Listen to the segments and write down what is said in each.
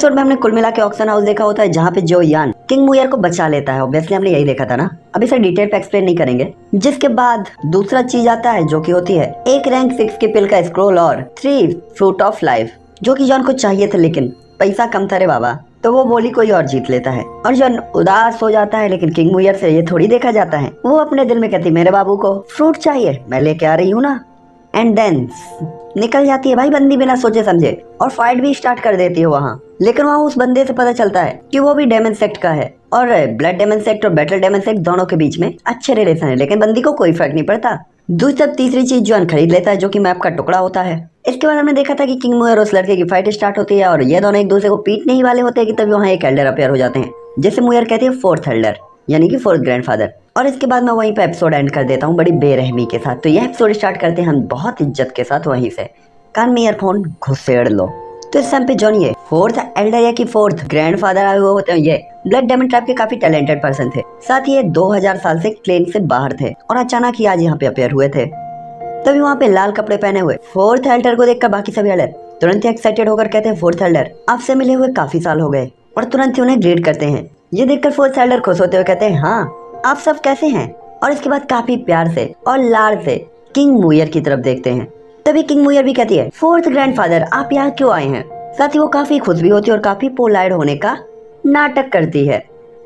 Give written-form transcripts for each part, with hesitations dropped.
Episode में हमने कुल मिला के ऑक्शन हाउस देखा होता है जहाँ पे जो यान किंग मुयर को बचा लेता है। ऑब्वियसली हमने यही देखा था ना, अब इसे डिटेल पे एक्सप्लेन नहीं करेंगे। जिसके बाद दूसरा चीज आता है जो कि होती है एक रैंक 6 की पिल का स्क्रोल और 3 फ्रूट ऑफ लाइफ, जो कि जॉन को चाहिए थे लेकिन पैसा कम था रे बाबा, तो वो बोली कोई और जीत लेता है और जॉन उदास हो जाता है। लेकिन किंग मुयर से ये थोड़ी देखा जाता है, वो अपने दिल में कहती मेरे बाबू को फ्रूट चाहिए, मैं लेके आ रही हूँ ना। एंड देन निकल जाती है भाई बंदी बिना सोचे समझे और फाइट भी स्टार्ट कर देती है वहाँ। लेकिन वहाँ उस बंदे से पता चलता है कि वो भी डेमन सेक्ट का है और ब्लड डेमन सेक्ट और बैटल डेमन सेक्ट दोनों के बीच में अच्छे रिलेशन है, लेकिन बंदी को कोई फर्क नहीं पड़ता। दूसरी तीसरी चीज जॉन खरीद लेता है जो कि मैप का टुकड़ा होता है। इसके बाद हमने देखा था कि किंग मुयर और उस लड़के की फाइट स्टार्ट होती है और ये दोनों एक दूसरे को पीटने ही वाले होते हैं कि तभी वहाँ एक एल्डर अपेयर हो जाते हैं, जिसे मुयर कहती है फोर्थ एल्डर यानी कि फोर्थ ग्रैंडफादर। और इसके बाद मैं वहीं पे एपिसोड एंड कर देता हूँ बड़ी बेरहमी के साथ। तो यह एपिसोड स्टार्ट करते हैं हम बहुत इज्जत के साथ वहीं से। कान में ईयरफोन घुसेड़ लो। तो इस टाइम पे जॉन ये फोर्थ एल्डर या कि फोर्थ ग्रैंडफादर आए हुए होते हैं। ये ब्लड डेमन ट्राइब के काफी टैलेंटेड पर्सन थे, साथ ही ये 2000 साल से क्लेन से बाहर थे और अचानक ही आज यहाँ पे अपेयर हुए थे। तभी वहाँ पे लाल कपड़े पहने हुए फोर्थ एल्डर को देखकर बाकी सभी एल्डर तुरंत ही एक्साइटेड होकर कहते हैं फोर्थ एल्डर आपसे मिले हुए काफी साल हो गए, और तुरंत ही उन्हें ग्रीट करते हैं। ये देखकर फोर्थ एल्डर खुश होते हुए कहते हैं हाँ आप सब कैसे हैं, और इसके बाद काफी प्यार से और लाड से किंग मुयर की तरफ देखते हैं। तभी किंग मुयर भी कहती है फोर्थ ग्रैंडफादर आप यहाँ क्यों आए हैं। साथ ही वो काफी खुश भी होती है और काफी पोलाइट होने का नाटक करती है।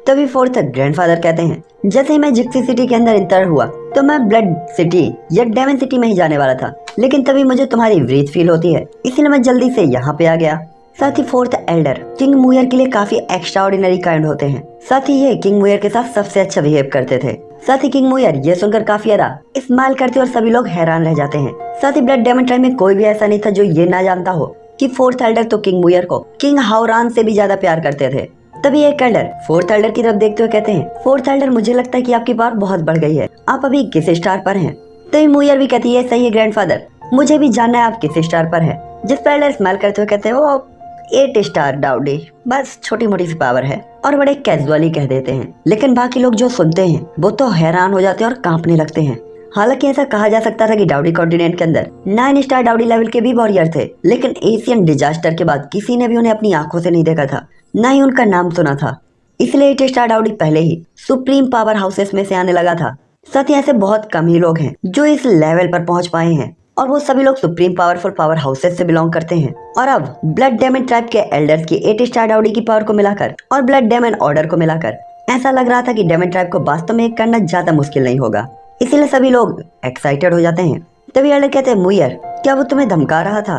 तभी फोर्थ ग्रैंडफादर कहते हैं जैसे ही मैं जिक्सी सिटी के अंदर इंटर हुआ तो मैं ब्लड सिटी या डेमन सिटी में ही जाने वाला था, लेकिन तभी मुझे तुम्हारी ब्रीथ फील होती है, इसीलिए मैं जल्दी से यहाँ पे आ गया। साथ ही फोर्थ एल्डर किंग मुयर के लिए काफी एक्स्ट्रा ऑर्डिनरी काइंड होते हैं। साथ ही ये किंग मुयर के साथ सबसे अच्छा बिहेव करते थे। साथ ही किंग मुयर ये सुनकर काफी ज्यादा स्माइल करते और सभी लोग हैरान रह जाते हैं। साथ ही ब्लड डेमन ट्राइब में कोई भी ऐसा नहीं था जो ये ना जानता हो कि फोर्थ एल्डर तो किंग मुयर को किंग हाउरान से भी ज्यादा प्यार करते थे। तभी एक एल्डर फोर्थ एल्डर की तरफ देखते हुए कहते हैं फोर्थ एल्डर मुझे लगता है कि आपकी पावर बहुत बढ़ गई है, आप अभी किस स्टार पर हैं। तभी मुयर भी कहती है सही है ग्रैंडफादर, मुझे भी जानना है आप किस स्टार पर है। जिस पर एल्डर स्माइल करते हुए कहते हैं वो 8 स्टार डाउडी, बस छोटी मोटी सी पावर है, और बड़े कैजुअली कह देते हैं। लेकिन बाकी लोग जो सुनते हैं वो तो हैरान हो जाते हैं और कांपने लगते हैं। हालांकि ऐसा कहा जा सकता था कि डाउडी कॉन्टिनेंट के अंदर 9 स्टार डाउडी लेवल के भी वॉरियर थे, लेकिन एशियन डिजास्टर के बाद किसी ने भी उन्हें अपनी आंखों से नहीं देखा था, न ही उनका नाम सुना था। इसलिए 8 स्टार डाउडी पहले ही सुप्रीम पावर हाउसेस में से आने लगा था। साथ ही ऐसे बहुत कम ही लोग हैं जो इस लेवल पर पहुंच पाए हैं, और वो सभी लोग सुप्रीम पावरफुल पावर हाउसेस से बिलोंग करते हैं। और अब ब्लड डेमन ट्राइब के एल्डर्स की 8 स्टार डाउडी की पावर को मिलाकर और ब्लड डेमन ऑर्डर को मिलाकर ऐसा लग रहा था कि डेमन ट्राइब को वास्तव में करना ज्यादा मुश्किल नहीं होगा, इसीलिए सभी लोग एक्साइटेड हो जाते हैं। तभी एल्डर कहते हैं मुयर क्या वो तुम्हें धमका रहा था।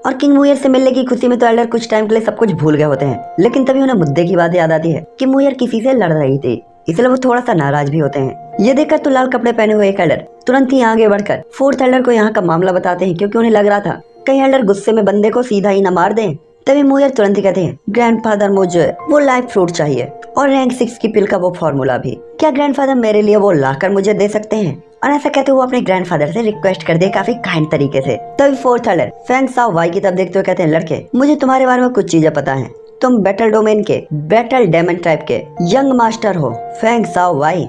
और किंग मुयर से मिलने की खुशी में तो एल्डर कुछ टाइम के लिए सब कुछ भूल गए होते हैं, लेकिन तभी उन्हें मुद्दे की बात याद आती है कि मुयर किसी से लड़ रही थी, इसलिए वो थोड़ा सा नाराज भी होते हैं। ये देखकर तो लाल कपड़े पहने हुए एक एल्डर तुरंत ही आगे बढ़कर फोर्थ एल्डर को यहाँ का मामला बताते हैं, क्योंकि उन्हें लग रहा था कहीं एल्डर गुस्से में बंदे को सीधा ही न मार दें। तभी मुयर तुरंत ही कहते हैं ग्रैंडफादर मुझे वो लाइफ फ्रूट चाहिए और रैंक 6 की पिल का वो फॉर्मूला भी, क्या ग्रैंडफादर मेरे लिए वो लाकर मुझे दे सकते हैं। और ऐसा कहते हुए अपने ग्रैंडफादर से रिक्वेस्ट कर दे काफी काइंड तरीके से। तभी fourth elder Fang Sao Wai की तरफ देखते हुए कहते हैं लड़के मुझे तुम्हारे बारे में कुछ चीजें पता है, तुम बैटल डोमेन के बैटल डेमन टाइप के यंग मास्टर हो फैंग साओ वाई।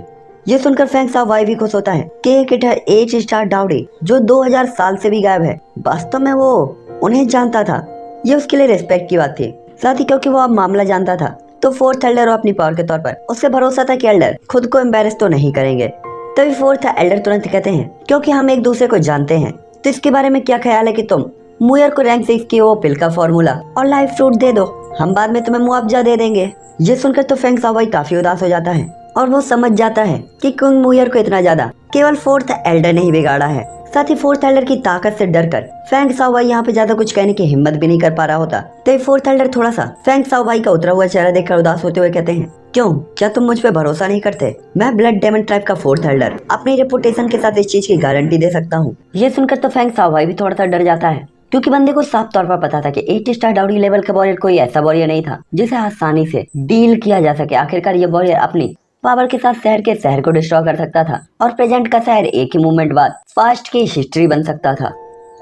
ये सुनकर फैंग साओ वाई भी खुश होता है कि एक 8 स्टार डाउडी जो 2000 साल से भी गायब है, वास्तव में वो उन्हें जानता था। ये उसके लिए रिस्पेक्ट की बात थी। साथ ही क्योंकि वो अब मामला जानता था तो फोर्थ एल्डर और अपनी पावर के तौर पर उससे भरोसा था कि एल्डर खुद को एम्बेरस तो नहीं करेंगे। तभी फोर्थ एल्डर तुरंत कहते हैं क्योंकि हम एक दूसरे को जानते हैं तो इसके बारे में क्या ख्याल है कि तुम मुयर को रैंक 6 की वो पिल का फॉर्मूला और लाइफ फ्रूट दे दो, हम बाद में तुम्हें मुआवजा दे देंगे। ये सुनकर तो फैंग साओ वाई काफी उदास हो जाता है और वो समझ जाता है कि किंग मुयर को इतना ज्यादा केवल फोर्थ एल्डर ने ही बिगाड़ा है। साथ ही फोर्थ एल्डर की ताकत से डरकर फैंग साओ वाई यहाँ पे ज्यादा कुछ कहने की हिम्मत भी नहीं कर पा रहा होता। तो फोर्थ एल्डर थोड़ा सा फैंग साओ वाई का उतरा हुआ चेहरा देखकर उदास होते हुए कहते हैं क्यों, क्या तुम मुझ पे भरोसा नहीं करते। मैं ब्लड डेमन ट्राइब का फोर्थ एल्डर अपनी रेपुटेशन के साथ इस चीज की गारंटी दे सकता हूँ। ये सुनकर तो फैंग साओ वाई भी थोड़ा सा डर जाता है, क्योंकि बंदे को साफ तौर पर पता था कि 8 स्टार डाउडी लेवल का वॉरियर कोई ऐसा वॉरियर नहीं था जिसे आसानी से डील किया जा सके। आखिरकार ये वॉरियर अपनी पावर के साथ शहर को डिस्ट्रॉय कर सकता था और प्रेजेंट का शहर एक ही मूवमेंट बाद पास्ट की हिस्ट्री बन सकता था।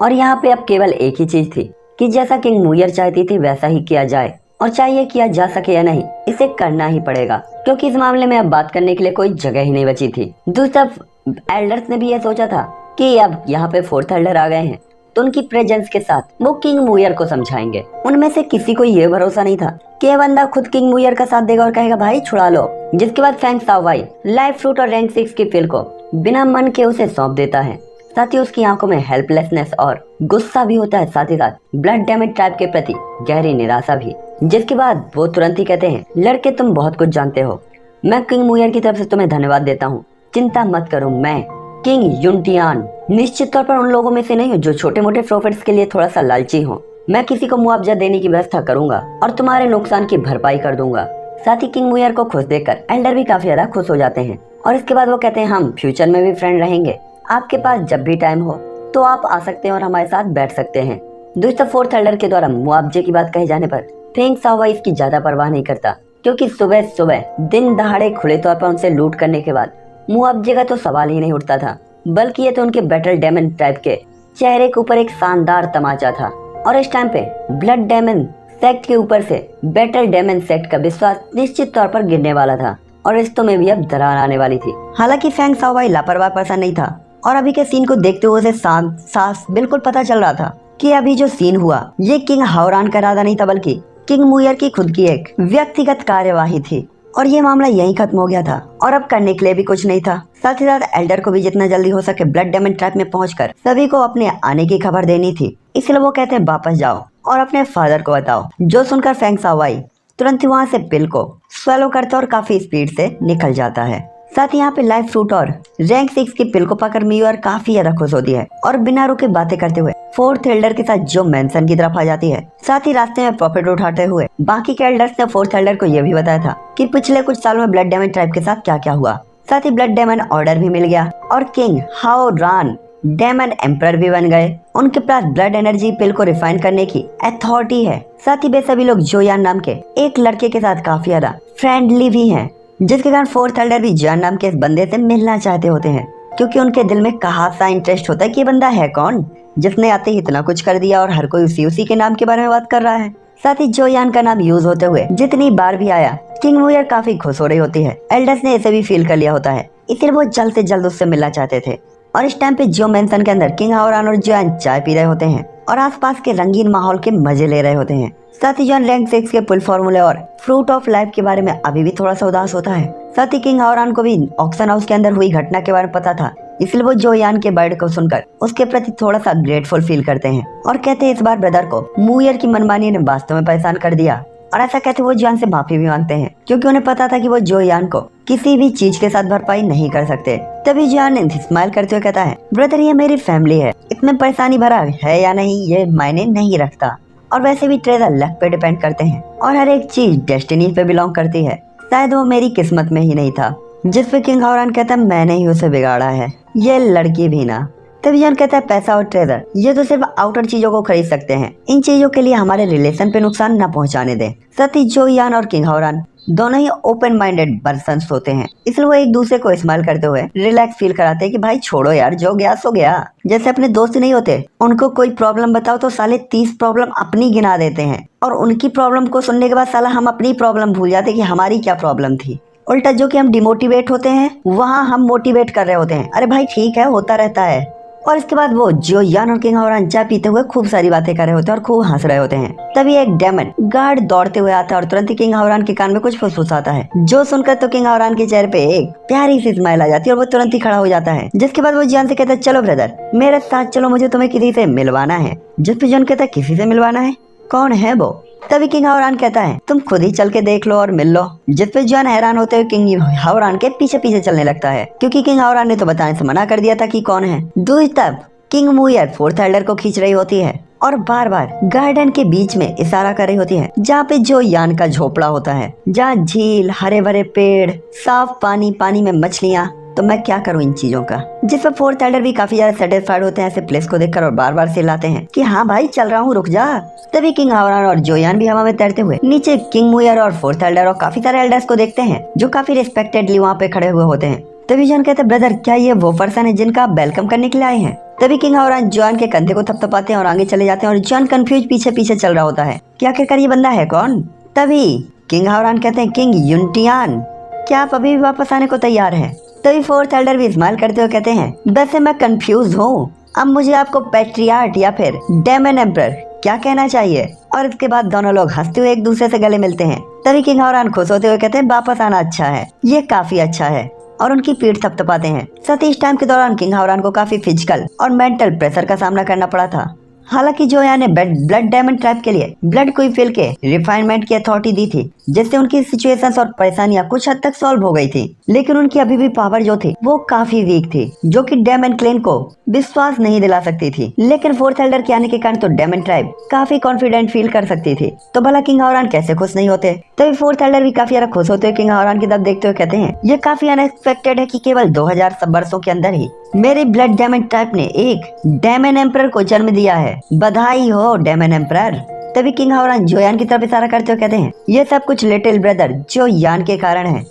और यहाँ पे अब केवल एक ही चीज थी कि जैसा किंग मुयर चाहती थी वैसा ही किया जाए, और चाहे किया जा सके या नहीं इसे करना ही पड़ेगा, क्योंकि इस मामले में अब बात करने के लिए कोई जगह ही नहीं बची थी। दूसरी तरफ एल्डर्स ने भी ये सोचा था कि अब यहाँ पे फोर्थ एल्डर आ गए हैं तो उनकी प्रेजेंस के साथ वो किंग मुयर को समझाएंगे। उनमें से किसी को ये भरोसा नहीं था कि ये बंदा खुद किंग मुयर का साथ देगा और कहेगा भाई छुड़ा लो। जिसके बाद फेंग शाओवाई लाइफ फ्रूट और रैंक 6 की पिल को बिना मन के उसे सौंप देता है। साथ ही उसकी आंखों में हेल्पलेसनेस और गुस्सा भी होता है, साथ ही साथ ब्लड डैमेज ट्राइब के प्रति गहरी निराशा भी। जिसके बाद वो तुरंत ही कहते हैं, लड़के तुम बहुत कुछ जानते हो, मैं किंग मुयर की तरफ से तुम्हें धन्यवाद देता हूँ, चिंता मत करो, मैं किंग युनटियान निश्चित तौर पर उन लोगों में से नहीं हूँ जो छोटे मोटे प्रॉफिट्स के लिए थोड़ा सा लालची हो। मैं किसी को मुआवजा देने की व्यवस्था करूंगा और तुम्हारे नुकसान की भरपाई कर दूंगा। साथ ही किंग मुयर को खुश देखकर एल्डर भी काफी ज्यादा खुश हो जाते हैं और इसके बाद वो कहते हैं, हम फ्यूचर में भी फ्रेंड रहेंगे, आपके पास जब भी टाइम हो तो आप आ सकते हैं और हमारे साथ बैठ सकते हैं। दोस्तों, फोर्थ एल्डर के द्वारा मुआवजे की बात कहे जाने पर फेंग शाओवाई इसकी ज्यादा परवाह नहीं करता, क्योंकि सुबह सुबह दिन दहाड़े खुले तौर पर उनसे लूट करने के बाद मुआवजे का तो सवाल ही नहीं उठता था, बल्कि ये तो उनके बैटल डेमन टाइप के चेहरे के ऊपर एक शानदार तमाचा था। और इस टाइम पे ब्लड डेमन सेक्ट के ऊपर से बैटल डेमन सेक्ट का विश्वास निश्चित तौर पर गिरने वाला था और रिश्तों में भी अब दरार आने वाली थी। हालांकि फेंग शाओवाई लापरवाह पर्सन नहीं था और अभी के सीन को देखते हुए उसे साफ बिल्कुल पता चल रहा था कि अभी जो सीन हुआ ये किंग हाओरान का इरादा नहीं था, बल्कि किंग मुयर की खुद की एक व्यक्तिगत कार्यवाही थी और ये मामला यहीं खत्म हो गया था और अब करने के लिए भी कुछ नहीं था। साथ ही साथ एल्डर को भी जितना जल्दी हो सके ब्लड डेमन ट्रैप में पहुंचकर सभी को अपने आने की खबर देनी थी, इसलिए वो कहते हैं वापस जाओ और अपने फादर को बताओ। जो सुनकर फेंग शाओवाई तुरंत ही वहाँ से पिल को स्वेलो करता और काफी स्पीड से निकल जाता है। साथ ही यहाँ पे लाइफ फ्रूट और रैंक 6 की पिल को पाकर मुयर काफी ज्यादा खुश होती है और बिना रुके बातें करते हुए फोर्थ एल्डर के साथ जो मैंसन की तरफ आ जाती है। साथ ही रास्ते में प्रॉफिट उठाते हुए बाकी के एल्डर्स ने फोर्थ एल्डर को यह भी बताया था कि पिछले कुछ सालों में ब्लड डेमन ट्राइब के साथ क्या क्या हुआ। साथ ही ब्लड डेमन ऑर्डर भी मिल गया और किंग हाओरान डेमन एम्परर भी बन गए। उनके पास ब्लड एनर्जी पिल को रिफाइन करने की अथॉरिटी है। साथ ही वे सभी लोग जोयान नाम के एक लड़के के साथ काफी ज्यादा फ्रेंडली भी हैं, जिसके कारण फोर्थ एल्डर भी जोयान नाम के इस बंदे से मिलना चाहते होते हैं, क्योंकि उनके दिल में कहा सा इंटरेस्ट होता है कि ये बंदा है कौन जिसने आते ही इतना कुछ कर दिया और हर कोई उसी के नाम के बारे में बात कर रहा है। साथ ही जोयान का नाम यूज होते हुए जितनी बार भी आया किंग मुयर काफी खुश हो रही होती है। एल्डर्स ने इसे भी फील कर लिया होता है, इसलिए वो जल्द से जल्द उससे मिलना चाहते थे। और इस टाइम पे जो मेंशन के अंदर किंग हाओरान और जोयान चाय पी रहे होते हैं और आसपास के रंगीन माहौल के मजे ले रहे होते हैं। साथ ही जोयान रैंक 6 के पुल फॉर्मूले और फ्रूट ऑफ लाइफ के बारे में अभी भी थोड़ा सा उदास होता है। साथ ही किंग हाओरान को भी ऑक्शन हाउस के अंदर हुई घटना के बारे में पता था, इसलिए वो जोयान के बर्ड को सुनकर उसके प्रति थोड़ा सा ग्रेटफुल फील करते हैं और कहते हैं इस बार ब्रदर को मुयर की मनमानी ने वास्तव में परेशान कर दिया। और ऐसा कहते वो जोयान से माफी भी मांगते हैं, क्योंकि उन्हें पता था कि वो जोयान को किसी भी चीज के साथ भरपाई नहीं कर सकते। तभी जोयान स्माइल करते हुए कहता है, ब्रदर ये मेरी फैमिली है, इसमें परेशानी भरा है या नहीं ये मायने नहीं रखता, और वैसे भी ट्रेजर लक पे डिपेंड करते हैं और हर एक चीज डेस्टिनी पे बिलोंग करती है, शायद वो मेरी किस्मत में ही नहीं था। जिस पे किंग हाओरान कहता है मैंने ही उसे बिगाड़ा है, ये लड़की भी ना। तभी जोयान कहता है पैसा और ट्रेजर ये तो सिर्फ आउटर चीजों को खरीद सकते हैं, इन चीजों के लिए हमारे रिलेशन पे नुकसान न पहुंचाने दें। साथ ही जोयान और किंग हाओरान दोनों ही ओपन माइंडेड पर्सन्स होते हैं, इसलिए वो एक दूसरे को स्माइल करते हुए रिलैक्स फील कराते हैं कि भाई छोड़ो यार, जो गया सो गया। जैसे अपने दोस्त नहीं होते, उनको कोई प्रॉब्लम बताओ तो साले 30 प्रॉब्लम अपनी गिना देते हैं और उनकी प्रॉब्लम को सुनने के बाद साला हम अपनी प्रॉब्लम भूल जाते कि हमारी क्या प्रॉब्लम थी। उल्टा जो कि हम डिमोटिवेट होते हैं वहाँ हम मोटिवेट कर रहे होते हैं, अरे भाई ठीक है होता रहता है। और इसके बाद वो जोयान और किंग हाओरान चाय पीते हुए खूब सारी बातें कर रहे होते हैं और खूब हंस रहे होते हैं। तभी एक डेमन गार्ड दौड़ते हुए आता है और तुरंत ही किंग हाओरान के कान में कुछ फुसफुसाता है, जो सुनकर तो किंग हाओरान के चेहरे पे एक प्यारी सी स्माइल आ जाती है और वो तुरंत ही खड़ा हो जाता है। जिसके बाद वो जोयान से कहता है चलो ब्रदर मेरे साथ चलो, मुझे तुम्हें किसी से मिलवाना है। जिस पे जोयान कहता है किसी से मिलवाना है, कौन है वो? तभी किंग हाओरान कहता है तुम खुद ही चल के देख लो और मिल लो। जिस पे जोयान हैरान होते हुए किंग हाओरान के पीछे पीछे चलने लगता है, क्योंकि किंग हाओरान ने तो बताने से मना कर दिया था कि कौन है। दूसरी तरफ किंग मुयर फोर्थ एल्डर को खींच रही होती है और बार बार गार्डन के बीच में इशारा कर रही होती है, जहाँ पे जोयान का झोपड़ा होता है, जहाँ झील, हरे भरे पेड़, साफ पानी, पानी में मछलियाँ। तो मैं क्या करूँ इन चीजों का। जिस पर फोर्थ एल्डर भी काफी ज्यादा सेटिस्फाइड होते हैं ऐसे प्लेस को देखकर और बार बार चिल्लाते हैं कि हाँ भाई चल रहा हूँ, रुक जा। तभी किंग हाओरान और जोयान भी हवा में तैरते हुए नीचे किंग मुयर और फोर्थ एल्डर और काफी सारे एल्डर्स को देखते हैं, जो काफी रिस्पेक्टेडली वहाँ पे खड़े हुए होते हैं। तभी जोयान कहते हैं ब्रदर क्या ये वो पर्सन है जिनका आप वेलकम करने के लिए आए हैं? तभी किंग हाओरान जोयान के कंधे को थपथपाते हैं और आगे चले जाते हैं और जोयान कंफ्यूज पीछे पीछे चल रहा होता है कि आखिरकार ये बंदा है कौन। तभी किंग हाओरान कहते हैं किंग युनटियान क्या आप अभी भी वापस आने को तैयार है? तभी फोर्थ एल्डर भी स्माइल करते हुए कहते हैं वैसे मैं कंफ्यूज हूँ, अब मुझे आपको पैट्रियार्ट या फिर डेमन एम्परर क्या कहना चाहिए। और इसके बाद दोनों लोग हंसते हुए एक दूसरे से गले मिलते हैं। तभी किंग हावरान खुश होते हुए कहते हैं वापस आना अच्छा है, ये काफी अच्छा है, और उनकी पीठ थपथपाते हैं। साथ ही इस टाइम के दौरान किंग हावरान को काफी फिजिकल और मेंटल प्रेशर का सामना करना पड़ा था। हालांकि जोयान ने ब्लड डायमंड ट्राइब के लिए ब्लड क्विफिल के रिफाइनमेंट की अथॉरिटी दी थी, जिससे उनकी सिचुएशंस और परेशानियां कुछ हद तक सॉल्व हो गई थी। लेकिन उनकी अभी भी पावर जो थी वो काफी वीक थी, जो कि डेमन क्लेन को विश्वास नहीं दिला सकती थी। लेकिन फोर्थ एल्डर के आने के कारण तो डेमन ट्राइब काफी कॉन्फिडेंट फील कर सकती थी। तो भला किंग हावरान कैसे खुश नहीं होते। तभी फोर्थ एल्डर भी काफी ज्यादा खुश होते हुए किंग हावरान की तरफ देखते हुए कहते हैं, ये काफी अनएक्सपेक्टेड है कि केवल 2000 वर्षों के अंदर ही मेरे ब्लड डेमन टाइप ने एक डेमन एम्परर को जन्म दिया है। बधाई हो डेमन एम्परर। तभी किंग हावरान जोयान की तरफ इशारा करते हुए कहते हैं, ये सब कुछ लिटिल ब्रदर जोयान के कारण है,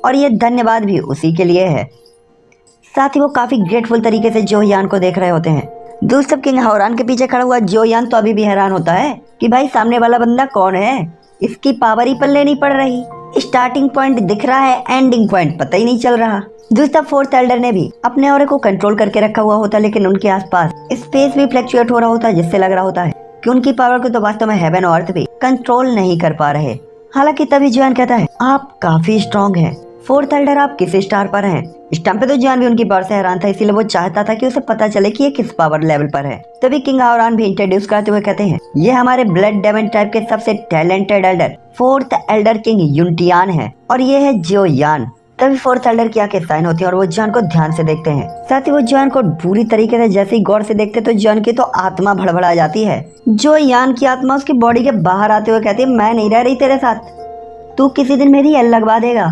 और ये धन्यवाद भी उसी के लिए है। साथ ही वो काफी ग्रेटफुल तरीके से जोयान को देख रहे होते हैं। दोस्तों, किंग हावरान के पीछे खड़ा हुआ जोयान तो अभी भी हैरान होता है कि भाई सामने वाला बंदा कौन है, इसकी पावर ही पल्ले नहीं पड़ रही। स्टार्टिंग पॉइंट दिख रहा है, एंडिंग पॉइंट पता ही नहीं चल रहा। दूसरा फोर्थ एल्डर ने भी अपने ऑरे को कंट्रोल करके रखा हुआ होता, लेकिन उनके आसपास स्पेस भी फ्लक्चुएट हो रहा होता, जिससे लग रहा होता है कि उनकी पावर को तो वास्तव में हेवन और अर्थ भी कंट्रोल नहीं कर पा रहे। हालांकि तभी जोयान कहता है, आप काफी स्ट्रॉन्ग हैं फोर्थ एल्डर, आप किस स्टार पर हैं। इस टाइम पे तो जोयान भी उनकी पावर से हैरान था, इसीलिए वो चाहता था कि उसे पता चले कि ये किस पावर लेवल पर है। तभी किंग हावरान भी इंट्रोड्यूस करते हुए कहते हैं, ये हमारे ब्लड डेमन टाइप के सबसे talented elder fourth elder king Yuntian है, और ये है जोयान। तभी फोर्थ एल्डर की आंखें साइन होती है और वो जोयान को ध्यान से देखते हैं। साथ ही वो जोयान को पूरी तरीके से जैसे ही गौर से देखते तो जोयान की तो आत्मा भड़बड़ा जाती है। जोयान की आत्मा उसकी बॉडी के बाहर आते हुए कहती है, मैं नहीं रह रही तेरे साथ, तू किसी दिन मेरी एल लगवा देगा।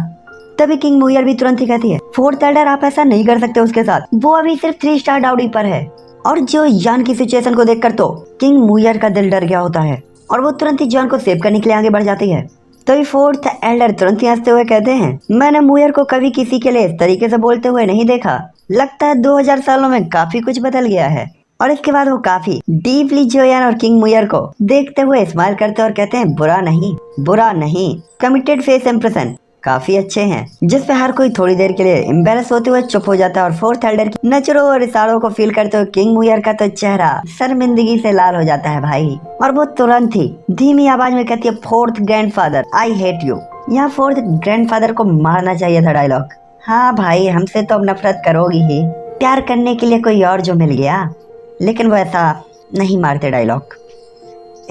तभी किंग मुयर भी तुरंत ही कहती है, फोर्थ एल्डर आप ऐसा नहीं कर सकते उसके साथ, वो अभी सिर्फ 3 स्टार डाउडी पर है। और जोयान की सिचुएशन को देखकर तो किंग मुयर का दिल डर गया होता है और वो तुरंत ही जोयान को सेव करने के लिए आगे बढ़ जाती है। तभी फोर्थ एल्डर तुरंत ही हंसते हुए कहते हैं, मैंने मुयर को कभी किसी के लिए इस तरीके से बोलते हुए नहीं देखा, लगता है 2000 सालों में काफी कुछ बदल गया है। और इसके बाद वो काफी डीपली जोयान और किंग मुयर को देखते हुए स्माइल करते और कहते हैं, बुरा नहीं, कमिटेड फेस इंप्रेशन काफी अच्छे हैं। जिस पे हर कोई थोड़ी देर के लिए एम्बेरस होते हुए चुप हो जाता है और फोर्थ एल्डर की नजरों और इशारों को फील करते हुए किंग मुयर का तो चेहरा शर्मिंदगी से लाल हो जाता है भाई। और वो तुरंत ही धीमी आवाज में कहती है, fourth grandfather I hate you. यहाँ फोर्थ ग्रैंडफादर को मारना चाहिए था डायलॉग। हाँ भाई, हमसे तो अब नफरत करोगी ही, प्यार करने के लिए कोई और जो मिल गया, लेकिन वो ऐसा नहीं मारते डायलॉग।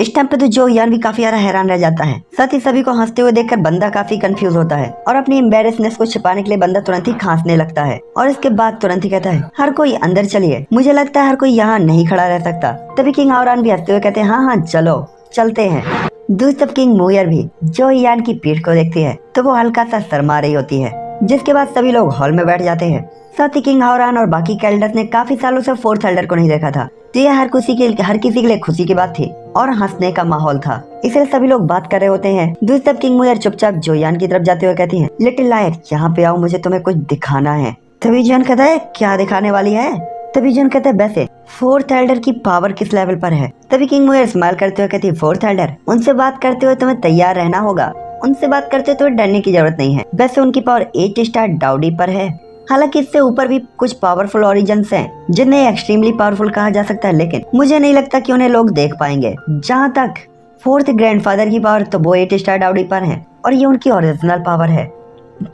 इस टाइम पे तो जोयान भी काफी ज्यादा हैरान रह जाता है। साथ ही सभी को हंसते हुए देखकर बंदा काफी कंफ्यूज होता है और अपनी एम्बेरसनेस को छिपाने के लिए बंदा तुरंत ही खांसने लगता है। और इसके बाद तुरंत ही कहता है, हर कोई अंदर चलिए, मुझे लगता है हर कोई यहाँ नहीं खड़ा रह सकता। तभी किंग हावरान भी हंसते हुए कहते हैं, हाँ चलो चलते हैं। दूसरी तरफ किंग मुयर भी जोयान की पीठ को देखती है तो वो हल्का सा शर्मा रही होती है, जिसके बाद सभी लोग हॉल में बैठ जाते हैं। साथ ही किंग हावरान और बाकी कैल्डर्स ने काफी सालों से फोर्थ एल्डर को नहीं देखा था, तो ये हर किसी के लिए खुशी की बात थी और हंसने का माहौल था, इसलिए सभी लोग बात कर रहे होते हैं। दूसरी तरफ किंग मुयर चुपचाप जोयान की तरफ जाते हुए कहती है, लिटिल लायर यहाँ पे आओ, मुझे तुम्हें कुछ दिखाना है। तभी जोयान कहता है, क्या दिखाने वाली है। तभी जोयान कहता है, वैसे फोर्थ एल्डर की पावर किस लेवल पर है। तभी किंग मुयर स्माइल करते हुए कहती है, फोर्थ एल्डर उनसे बात करते हुए तुम्हें तैयार रहना होगा, उनसे बात करते हुए तुम्हें डरने की जरूरत नहीं है। वैसे उनकी पावर 8 स्टार डाउडी पर है, हालांकि इससे ऊपर भी कुछ पावरफुल ओरिजिन्स हैं जिन्हें एक्सट्रीमली पावरफुल कहा जा सकता है, लेकिन मुझे नहीं लगता कि उन्हें लोग देख पाएंगे। जहाँ तक फोर्थ ग्रैंडफादर की पावर, तो वो 8 स्टार डाउडी पर है और ये उनकी ओरिजिनल पावर है।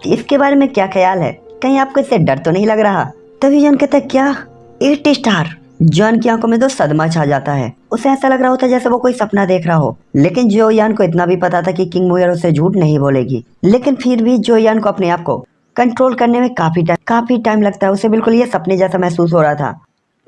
इसके बारे में क्या ख्याल है, कहीं आपको इससे डर तो नहीं लग रहा। तभी जोयान कहता है, क्या 8 स्टार। जोयान की आंखों में तो सदमा छा जाता है, उसे ऐसा लग रहा होता है जैसे वो कोई सपना देख रहा हो। लेकिन जोयान को इतना भी पता था कि किंग मुयर उसे झूठ नहीं बोलेगी, लेकिन फिर भी जोयान को अपने आप को कंट्रोल करने में काफी टाइम लगता है। उसे बिल्कुल ये सपने जैसा महसूस हो रहा था।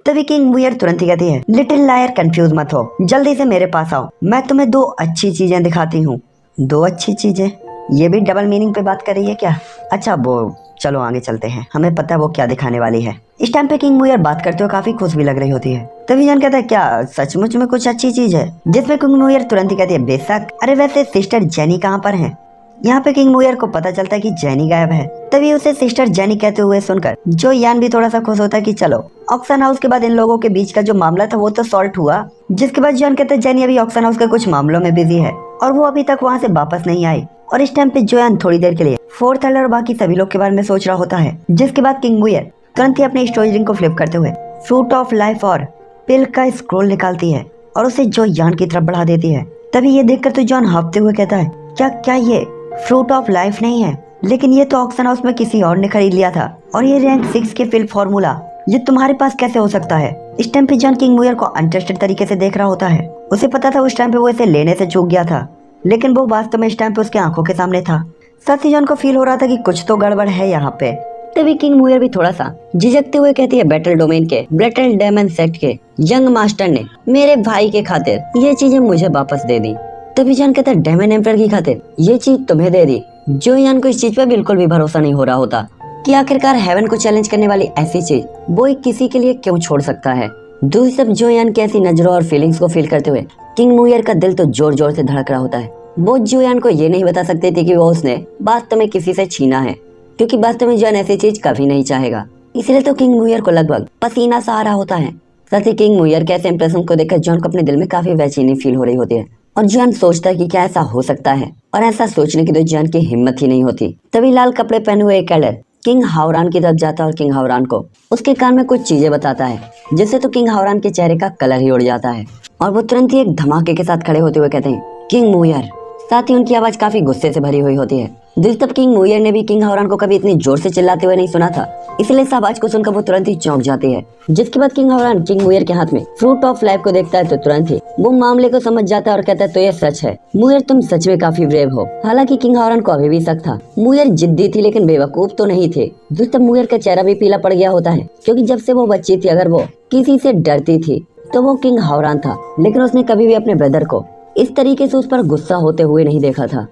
तभी किंग मुयर तुरंत ही कहती है, लिटिल लायर कंफ्यूज मत हो, जल्दी से मेरे पास आओ, मैं तुम्हें 2 अच्छी चीजें दिखाती हूँ। 2 अच्छी चीजें, ये भी डबल मीनिंग पे बात कर रही है क्या। अच्छा वो चलो आगे चलते हैं, हमें पता है वो क्या दिखाने वाली है। इस टाइम पे किंग मुयर बात करते हुए काफी खुश भी लग रही होती है। तभी जोयान कहता है, क्या सचमुच में कुछ अच्छी चीज है। जिसमें किंग मुयर तुरंत ही कहती है, बेशक, अरे वैसे सिस्टर जेनी कहाँ पर है। यहाँ पे किंग मुयर को पता चलता है कि जेनी गायब है। तभी उसे सिस्टर जेनी कहते हुए सुनकर जोयान भी थोड़ा सा खुश होता है कि चलो, ऑक्शन हाउस के बाद इन लोगों के बीच का जो मामला था वो तो सॉल्व हुआ। जिसके बाद जोयान कहता है, जेनी अभी ऑक्शन हाउस के कुछ मामलों में बिजी है और वो अभी तक वहाँ से वापस नहीं आई। और इस टाइम पे जोयान थोड़ी देर के लिए फोर्थ एल्डर और बाकी सभी लोग के बारे में सोच रहा होता है। जिसके बाद किंग मुयर तुरंत ही अपने स्टोरेज रिंग को फ्लिप करते हुए फ्रूट ऑफ लाइफ और पिल का स्क्रोल निकालती है और उसे जो यान की तरफ बढ़ा देती है। तभी ये देखकर तो जॉन हाँफते हुए कहता है, क्या क्या ये फ्रूट ऑफ लाइफ नहीं है? लेकिन ये तो ऑक्शन हाउस में किसी और ने खरीद लिया था, और ये रैंक 6 के पिल फॉर्मूला ये तुम्हारे पास कैसे हो सकता है? इस टाइम पे जॉन किंग मुयर को इंटरेस्टेड तरीके से देख रहा होता है। उसे पता था उस टाइम पे वो इसे लेने से चूक गया था, लेकिन वो वास्तव में इस टाइम पे उसकी आंखों के सामने था। साथ ही जॉन को फील हो रहा था कि कुछ तो गड़बड़ है यहाँ पे। तभी किंग मुयर भी थोड़ा सा झिझकते हुए कहती है, बैटल डोमेन के ब्रेटल डेमन सेक्ट के यंग मास्टर ने मेरे भाई के खातिर ये चीजें मुझे वापस दे दी। तभी जॉन कहता है, डेमन एम्पर की खातिर ये चीज तुम्हें दे दी? जो यान को इस चीज पे बिल्कुल भी भरोसा नहीं हो रहा होता कि आखिरकार हेवन को चैलेंज करने वाली ऐसी चीज वो एक किसी के लिए क्यों छोड़ सकता है। दूसरी तरफ जो यान की ऐसी नजरों और फीलिंग्स को फील करते हुए किंग मुयर का दिल तो जोर जोर से धड़क रहा होता है। वो जो यान को ये नहीं बता सकते थे कि वो उसने वास्तव में किसी से छीना है, क्योंकि वास्तव में जॉन ऐसी चीज कभी नहीं चाहेगा। इसलिए तो किंग मुयर को लगभग पसीना सा आ रहा होता है। साथ ही किंग मुयर के ऐसे इंप्रेशन को देखकर जॉन को अपने दिल में काफी बेचैनी फील हो रही होती है, और जॉन सोचता है कि क्या ऐसा हो सकता है, और ऐसा सोचने की तो जॉन की हिम्मत ही नहीं होती। तभी लाल कपड़े पहने हुए एक एल्डर किंग हावरान की तरफ जाता है और किंग हावरान को उसके कान में कुछ चीजें बताता है, जिससे तो किंग हावरान के चेहरे का कलर ही उड़ जाता है, और वो तुरंत ही एक धमाके के साथ खड़े होते हुए कहते हैं, किंग मुयर। साथ ही उनकी आवाज काफी गुस्से से भरी हुई होती है। तब किंग मुयर ने भी किंग हावरान को कभी इतनी जोर से चिल्लाते हुए नहीं सुना था, इसलिए इस आवाज को सुनकर वो तुरंत ही चौंक जाती है। जिसके बाद किंग हावरान किंग मुयर के हाथ में फ्रूट ऑफ लाइफ को देखता है तो तुरंत ही वो मामले को समझ जाता है और कहता है, तो ये सच है मुयर, तुम सच में काफी ब्रेव हो। हालांकि किंग हावरान को अभी भी शक था, मुयर जिद्दी थी लेकिन बेवकूफ तो नहीं थे। तब मुयर का चेहरा भी पीला पड़ गया होता है, क्योंकि जब से वो बच्ची थी अगर वो किसी से डरती थी तो वो किंग हावरान था, लेकिन उसने कभी भी अपने ब्रदर को इस तरीके से उस पर गुस्सा होते हुए नहीं देखा था।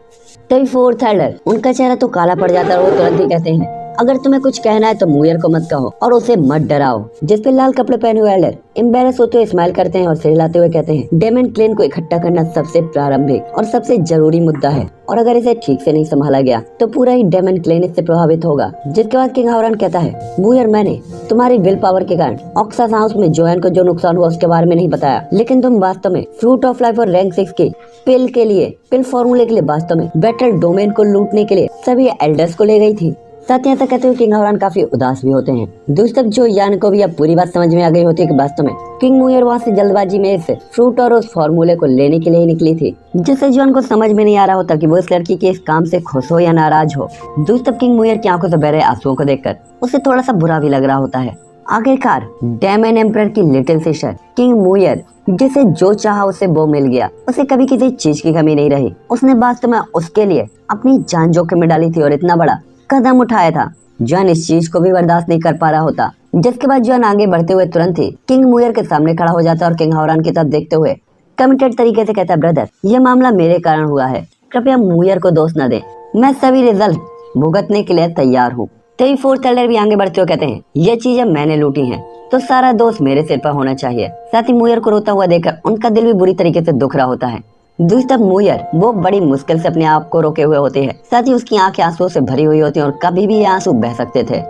तभी फोर्थ एल्डर उनका चेहरा तो काला पड़ जाता है और वो तुरंत ही कहते हैं, अगर तुम्हें कुछ कहना है तो मुयर को मत कहो और उसे मत डराओ। जिसपे लाल कपड़े पहने हुए एल्डर एम्बेरस होते हुए स्माइल करते हैं और सिर हिलाते हुए कहते हैं, डेमन क्लेन को इकट्ठा करना सबसे प्रारंभिक और सबसे जरूरी मुद्दा है, और अगर इसे ठीक से नहीं संभाला गया तो पूरा ही डेमन क्लेन इससे प्रभावित होगा। जिसके बाद किंग हावरान कहता है, मुयर, मैंने तुम्हारी विल पावर के कारण ऑक्सन हाउस में जोएन को जो नुकसान हुआ उसके बारे में नहीं बताया, लेकिन तुम वास्तव में फ्रूट ऑफ लाइफ और रैंक 6 के पिल फॉर्मूले के लिए वास्तव में बैटल डोमेन को लूटने के लिए सभी एल्डर्स को ले गई थी। साथ ही ऐसा कहते हुए किंग हावरान काफी उदास भी होते हैं। दूसरी तरफ जो यान को भी अब पूरी बात समझ में आ गई होती है कि वास्तव में किंग मुयर वहाँ से जल्दबाजी में इस फ्रूट और उस फॉर्मूले को लेने के लिए ही निकली थी, जिससे जॉन को समझ में नहीं आ रहा होता कि वो इस लड़की के इस काम से खुश हो या नाराज हो। दूसरी तरफ किंग मुयर की आंखों से बह रहे आंसुओं को देखकर उसे थोड़ा सा बुरा भी लग रहा होता है। आखिरकार डेमन एम्परर की लिटिल सिस्टर किंग मुयर, जिसे जो चाहा उसे वो मिल गया। उसे कभी किसी चीज की कमी नहीं रही। उसने वास्तव में उसके लिए अपनी जान जोखिम में डाली थी और इतना बड़ा कदम उठाया था। जॉन इस चीज को भी बर्दाश्त नहीं कर पा रहा होता। जिसके बाद जॉन आगे बढ़ते हुए तुरंत ही किंग मुयर के सामने खड़ा हो जाता है और किंग हावरान की तरफ देखते हुए कमिटेड तरीके से कहता है, ब्रदर, ये मामला मेरे कारण हुआ है, कृपया मुयर को दोष न दे, मैं सभी रिजल्ट भुगतने के लिए तैयार हूँ। तभी फोर्थ एल्डर भी आगे बढ़ते हुए कहते हैं, ये चीजें मैंने लूटी हैं तो सारा दोष मेरे सिर पर होना चाहिए। साथ ही मुयर को रोता हुआ देखकर उनका दिल भी बुरी तरीके से दुख रहा होता है। दूसरी तरफ मुयर वो बड़ी मुश्किल से अपने आप को रोके हुए होती है। साथ ही उसकी आंखें आंसुओं से भरी हुई होती हैं और कभी भी ये आंसू बह सकते थे।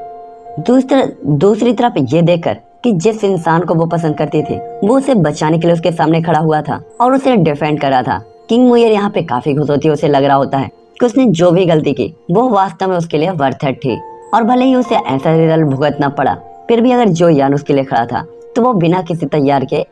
दूसरी तरफ ये देखकर कि जिस इंसान को वो पसंद करती थी वो उसे बचाने के लिए उसके सामने खड़ा हुआ था और उसे डिफेंड कर रहा था, किंग मुयर यहाँ पे काफी खुश होती है। उसे लग रहा होता है कि उसने जो भी गलती की वो वास्तव में उसके लिए वर्थ इट थी, और भले ही उसे ऐसा रिजल्ट भुगतना पड़ा, फिर भी अगर जो यान उसके लिए खड़ा था तो वो बिना किसी तैयार के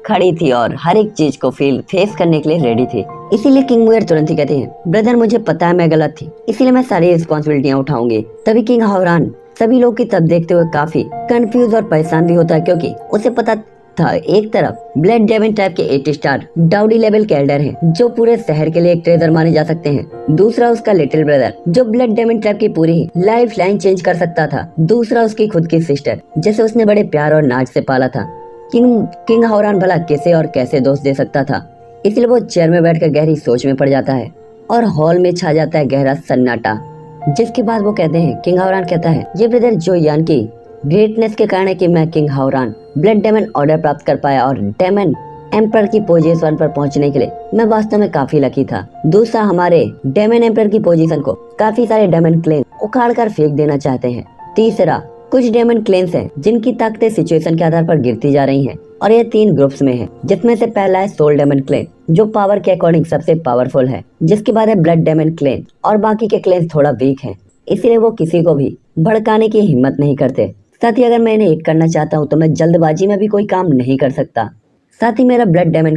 खड़ी थी और हर एक चीज को फेस करने के लिए रेडी थी। इसीलिए किंग मुयर तुरंत ही कहते हैं, ब्रदर, मुझे पता है मैं गलत थी, इसीलिए मैं सारी रिस्पॉन्सिबिलिटियां उठाऊंगी। तभी किंग हावरान सभी लोग की तरफ देखते हुए काफी कंफ्यूज और परेशान भी होता है, क्योंकि उसे पता था एक तरफ ब्लड डेमन टाइप के 8 स्टार डाउडी लेवल के एल्डर हैं जो पूरे शहर के लिए एक ट्रेजर माने जा सकते हैं। दूसरा उसका लिटिल ब्रदर जो ब्लड डेमन टाइप की पूरी लाइफ लाइन चेंज कर सकता था। दूसरा उसकी खुद की सिस्टर जिसे उसने बड़े प्यार और नाच से पाला था। किंग हावरान भला किसे और कैसे दोष दे सकता था। इसलिए वो चेयर में बैठकर गहरी सोच में पड़ जाता है और हॉल में छा जाता है गहरा सन्नाटा। जिसके बाद वो कहते हैं, किंग हावरान कहता है, ये ब्रदर जो यान की ग्रेटनेस के कारण है कि मैं किंग हावरान ब्लड डेमन ऑर्डर प्राप्त कर पाया और डेमन एम्पर की पोजीशन पर पहुंचने के लिए मैं वास्तव में काफी लकी था। दूसरा, हमारे डेमन एम्पर की पोजीशन को काफी सारे डेमन क्लेन उखाड़ कर फेंक देना चाहते हैं। तीसरा, कुछ डेमन क्लेन्स हैं जिनकी ताकतें सिचुएशन के आधार पर गिरती जा रही हैं और ये 3 ग्रुप्स में है, जिसमें से पहला है सोल डेमन क्लेन जो पावर के अकॉर्डिंग सबसे पावरफुल है। जिसके बाद है ब्लड डेमन क्लेन और बाकी के क्लेन्स थोड़ा वीक हैं, इसीलिए वो किसी को भी भड़काने की हिम्मत नहीं करते। साथ ही अगर मैं इन्हें हिट करना चाहता हूँ तो मैं जल्दबाजी में भी कोई काम नहीं कर सकता। साथ ही मेरा ब्लड डेमन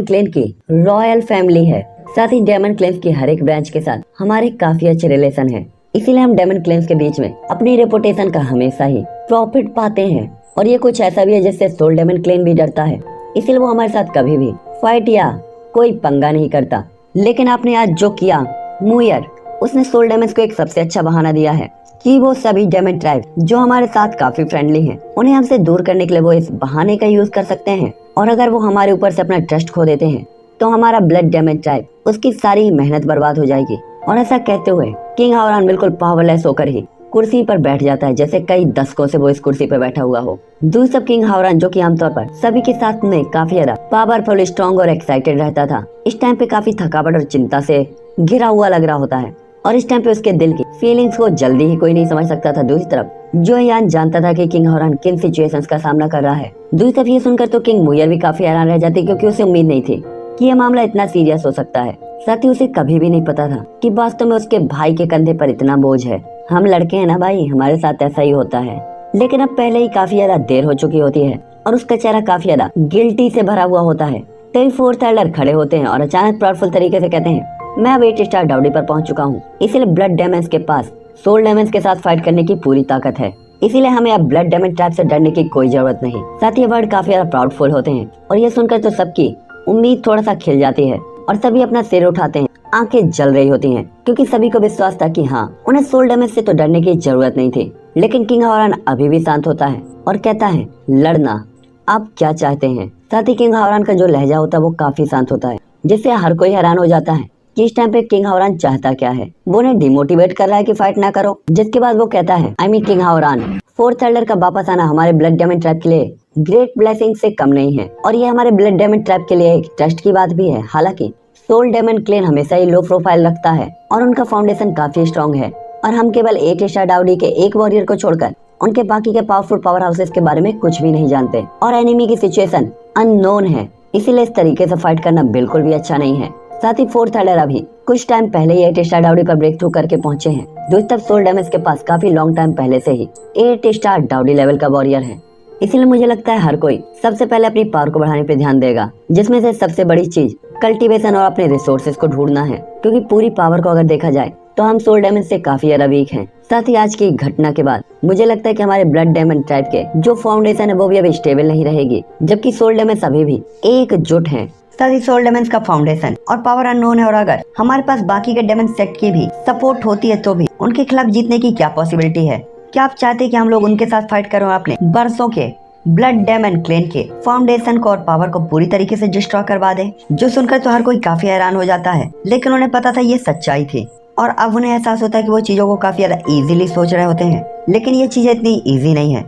क्लेन की रॉयल फैमिली है। साथ ही डेमन क्लेन्स की हर एक ब्रांच के साथ हमारे काफी अच्छे रिलेशन है, इसीलिए हम डेमन क्लेन्स के बीच में अपनी रेपुटेशन का हमेशा ही प्रॉफिट पाते हैं। और ये कुछ ऐसा भी है जिससे सोल डेमन क्लेन भी डरता है, इसीलिए वो हमारे साथ कभी भी फाइट या कोई पंगा नहीं करता। लेकिन आपने आज जो किया मुयर, उसने सोल डेमन्स को एक सबसे अच्छा बहाना दिया है कि वो सभी डेमन ट्राइब जो हमारे साथ काफी फ्रेंडली हैं, उन्हें हमसे दूर करने के लिए वो इस बहाने का यूज कर सकते हैं। और अगर वो हमारे ऊपर से अपना ट्रस्ट खो देते हैं तो हमारा ब्लड डेमन ट्राइब उसकी सारी मेहनत बर्बाद हो जाएगी। और ऐसा कहते हुए किंग हावरान बिल्कुल पावरलेस होकर ही कुर्सी पर बैठ जाता है, जैसे कई दशकों से वो इस कुर्सी पर बैठा हुआ हो। दूसरी तरफ किंग हावरान, जो कि आमतौर पर सभी के साथ में काफी ज्यादा पावरफुल, स्ट्रॉन्ग और एक्साइटेड रहता था, इस टाइम पे काफी थकावट और चिंता से घिरा हुआ लग रहा होता है। और इस टाइम पे उसके दिल की फीलिंग्स को जल्दी ही कोई नहीं समझ सकता था। दूसरी तरफ जो यान जानता था कि किंग हावरान किन सिचुएशंस का सामना कर रहा है। दूसरी तरफ ये सुनकर तो किंग मुयर भी काफी हैरान रह जाती, क्योंकि उसे उम्मीद नहीं थी कि यह मामला इतना सीरियस हो सकता है। साथ ही उसे कभी भी नहीं पता था कि वास्तव में उसके भाई के कंधे पर इतना बोझ है। हम लड़के हैं ना भाई, हमारे साथ ऐसा ही होता है। लेकिन अब पहले ही काफी ज्यादा देर हो चुकी होती है और उसका चेहरा काफी ज्यादा गिल्टी से भरा हुआ होता है। तभी फोर्थ एल्डर खड़े होते हैं और अचानक प्राउडफुल तरीके से कहते हैं, मैं अब 8 स्टार डाउडी पर पहुंच चुका हूँ, इसीलिए ब्लड डेमन्स के पास सोल डेमन्स के साथ फाइट करने की पूरी ताकत है, इसीलिए हमें अब ब्लड डेमन ट्रैप से डरने की कोई जरूरत नहीं। साथ ही वर्ड काफी ज्यादा प्राउडफुल होते हैं और ये सुनकर तो सबकी उम्मीद थोड़ा सा खिल जाती है और सभी अपना सिर उठाते हैं, आंखें जल रही होती हैं, क्योंकि सभी को विश्वास था कि हाँ, उन्हें सोल डेमन से तो डरने की जरूरत नहीं थी। लेकिन किंग हावरान अभी भी शांत होता है और कहता है, लड़ना, आप क्या चाहते हैं। साथ ही किंग हावरान का जो लहजा होता है वो काफी शांत होता है, जिससे हर कोई हैरान हो जाता है कि इस टाइम पे किंग हावरान चाहता क्या है। वो उन्हें डिमोटिवेट कर रहा है कि फाइट ना करो। जिसके बाद वो कहता है, I mean king Havran, fourth elder का वापस आना हमारे ब्लड डेमन ट्रैप के लिए ग्रेट ब्लेसिंग से कम नहीं है, और ये हमारे ब्लड डेमन ट्रैप के लिए एक ट्रस्ट की बात भी है। हालांकि सोल डेमन क्लेन हमेशा ही लो प्रोफाइल रखता है और उनका फाउंडेशन काफी स्ट्रॉन्ग है, और हम केवल 8 स्टार डाउडी के एक वॉरियर को छोड़कर उनके बाकी के पावरफुल पावर हाउसेस के बारे में कुछ भी नहीं जानते, और एनिमी की सिचुएशन अननोन है, इसीलिए इस तरीके से फाइट करना बिल्कुल भी अच्छा नहीं है। साथ ही फोर्थ एल्डर अभी कुछ टाइम पहले ही 8 स्टार डाउडी पर ब्रेक थ्रू करके पहुंचे हैं। दूसरी तरफ सोल डेमन के पास काफी लॉन्ग टाइम पहले से ही 8 स्टार डाउडी लेवल का वॉरियर है, इसीलिए मुझे लगता है हर कोई सबसे पहले अपनी पावर को बढ़ाने पे ध्यान देगा, जिसमें से सबसे बड़ी चीज कल्टीवेशन और अपने रिसोर्सेज को ढूंढना है, क्योंकि पूरी पावर को अगर देखा जाए तो हम सोल डेमन से काफी ज्यादा वीक हैं। साथ ही आज की घटना के बाद मुझे लगता है कि हमारे ब्लड डेमन ट्राइब के जो फाउंडेशन है वो भी अभी स्टेबल नहीं रहेगी, जबकि सोल डेमन अभी भी एकजुट हैं। साथ ही सोल डेमन का फाउंडेशन और पावर अननोन है, और अगर हमारे पास बाकी के डेमन सेट की भी सपोर्ट होती है तो भी उनके खिलाफ जीतने की क्या पॉसिबिलिटी है। क्या आप चाहते हैं कि हम लोग उनके साथ फाइट करें, अपने बरसों के ब्लड डेमन क्लेन के फाउंडेशन को और पावर को पूरी तरीके से डिस्ट्रॉय करवा दे। जो सुनकर तो हर कोई काफी हैरान हो जाता है, लेकिन उन्हें पता था ये सच्चाई थी, और अब उन्हें एहसास होता है कि वो चीजों को काफी ज्यादा इजीली सोच रहे होते हैं, लेकिन ये चीजें इतनी इजी नहीं है।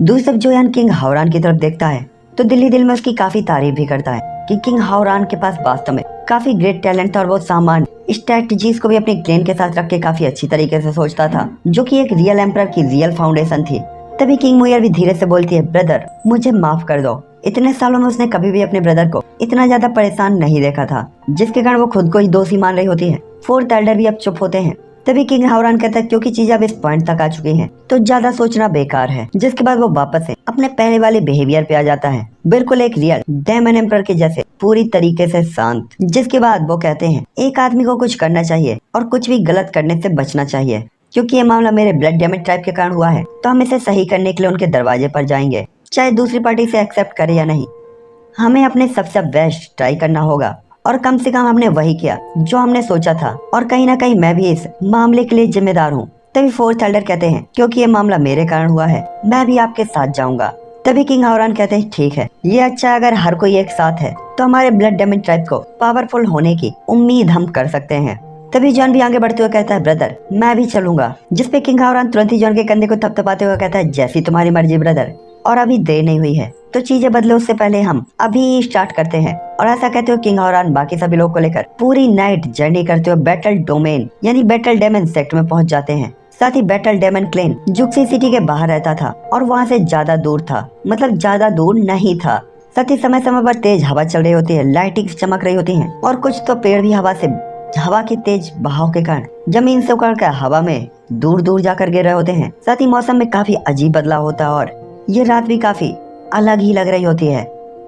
दूसरी तरफ जो यान किंग हावरान की तरफ देखता है तो दिल में उसकी काफी तारीफ भी करता है कि किंग हावरान के पास वास्तव में काफी ग्रेट टैलेंट था, और वो सामान्य स्ट्रेटजीज को भी अपने क्लेन के साथ रख के काफी अच्छी तरीके से सोचता था, जो कि एक रियल एम्परर की रियल फाउंडेशन थी। तभी किंग मुयर भी धीरे से बोलती है, ब्रदर मुझे माफ कर दो। इतने सालों में उसने कभी भी अपने ब्रदर को इतना ज्यादा परेशान नहीं देखा था, जिसके कारण वो खुद को ही दोषी मान रही होती है। फोर्थ एल्डर भी अब चुप होते हैं। तभी किंग हावरान कहता है, क्योंकि चीजें अब इस पॉइंट तक आ चुकी हैं तो ज्यादा सोचना बेकार है। जिसके बाद वो वापस से अपने पहले वाले बिहेवियर पे आ जाता है, बिल्कुल एक रियल डेमन एम्परर के जैसे पूरी तरीके से शांत। जिसके बाद वो कहते हैं, एक आदमी को कुछ करना चाहिए और कुछ भी गलत करने से बचना चाहिए, क्योंकि ये मामला मेरे ब्लड डेमन ट्राइब के कारण हुआ है, तो हम इसे सही करने के लिए उनके दरवाजे पर जाएंगे, चाहे दूसरी पार्टी से एक्सेप्ट करे या नहीं। हमें अपने सबसे बेस्ट ट्राई करना होगा, और कम से कम हमने वही किया जो हमने सोचा था, और कहीं ना कहीं मैं भी इस मामले के लिए जिम्मेदार हूँ। तभी फोर्थ एल्डर कहते हैं, क्योंकि ये मामला मेरे कारण हुआ है, मैं भी आपके साथ जाऊंगा। तभी किंग हावरान कहते हैं, ठीक है, ये अच्छा है, अगर हर कोई एक साथ है तो हमारे ब्लड डेमन ट्राइब को पावरफुल होने की उम्मीद हम कर सकते हैं। तभी जॉन भी आगे बढ़ते हुए कहता है, ब्रदर मैं भी चलूंगा। जिसपे किंग हावरान तुरंत ही जॉन के कंधे को थपथपाते हुए कहता है, जैसी तुम्हारी मर्जी ब्रदर, और अभी देर नहीं हुई है तो चीजें बदले उससे पहले हम अभी स्टार्ट करते हैं। और ऐसा कहते हुए किंग हावरान बाकी सभी लोग को लेकर पूरी नाइट जर्नी करते हुए बैटल डोमेन यानी बैटल डेमन सेक्ट में पहुंच जाते हैं। साथ ही बैटल डेमन क्लेन जुक्सी सिटी के बाहर रहता था और वहाँ से ज्यादा दूर था, मतलब ज्यादा दूर नहीं था। साथ ही समय समय पर तेज हवा चल रही होती है, लाइटिंग चमक रही होती है, और कुछ तो पेड़ भी हवा से हवा के तेज बहाव के कारण जमीन से उखड़कर हवा में दूर दूर जाकर गिर रहे होते हैं। साथ ही मौसम में काफी अजीब बदलाव होता है और ये रात भी काफी अलग ही लग रही होती है।